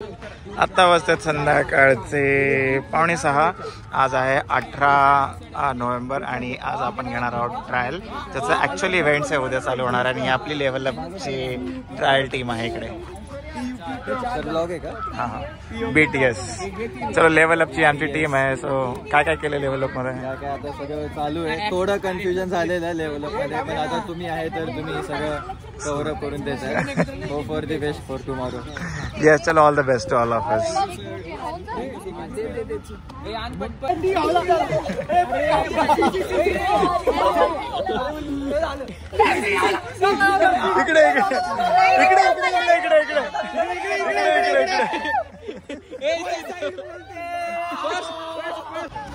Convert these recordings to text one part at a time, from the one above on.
आता वाजतात संध्याकाळचे 5:45. आज आहे 18 नोव्हेंबर आणि आज आपण घेणार आहोत ट्रायल. त्याचं ॲक्च्युअली इव्हेंट्स आहे उद्या चालू होणार आणि आपली लेवल अपची ट्रायल टीम आहे इकडे. हां BTS. चलो लेवल अपची आमची टीम आहे. सो काय काय केलं लेवल अप मध्ये? काय आता सगळं चालू आहे. थोडं कन्फ्युजन झालेलं आहे लेवल अप मध्ये, पण आता तुम्ही आहे तर तुम्ही सगळं कव्हर अप करून देताय. Go for the best for tomorrow. Yes, चलो all the best to all of us. इकडे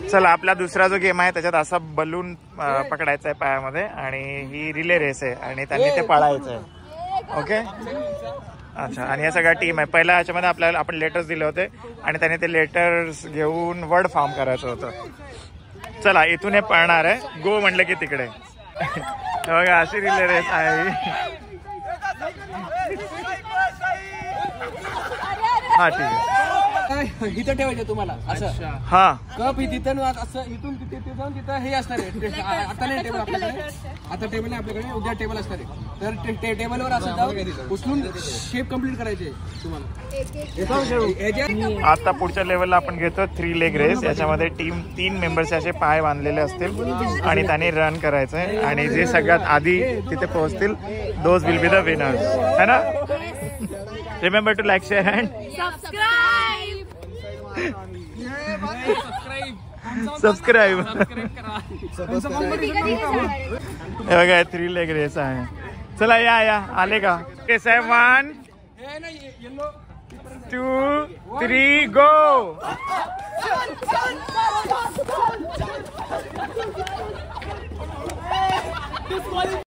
चला, आपला दुसरा जो गेम आहे त्याच्यात असा बलून पकडायचा आहे पायामध्ये आणि ही रिले रेस आहे आणि त्यांनी ते पळायचं आहे. ओके, अच्छा. आणि या सगळ्या टीम आहे. पहिल्या ह्याच्यामध्ये आपल्याला आपण लेटर्स दिले होते आणि त्यांनी ते लेटर्स घेऊन वर्ड फॉर्म करायचं होतं. चला, इथून हे पळणार आहे. गो म्हटलं की तिकडे. बघा, अशी रिले रेस आहे. हा, ठीक आहे. इथं ठेवायचं तुम्हाला असं. हा, कप ही तिथं असं इथून तिथे जाऊन तिथं हे असणार आहे. आता नाही टेबल आपल्याकडे, आता टेबल नाही आपल्याकडे, उद्या टेबल असणार आहे. तर टेबलवर असं जाऊन उचलून शेप कम्प्लीट करायचे तुम्हाला. आता पुढच्या लेवलला आपण घेतो 3 लेग रेस. याच्यामध्ये टीम 3 मेंबर्स असे पाय बांधलेले असतील आणि त्यांनी रन करायचं आहे आणि जे सगळ्यात आधी तिथे पोहोचतील those will be the winners, है ना? Remember to like, share and subscribe. हे बघा, 3 लेग रेस आहे. चला, या आले का? 1 2 3 गो.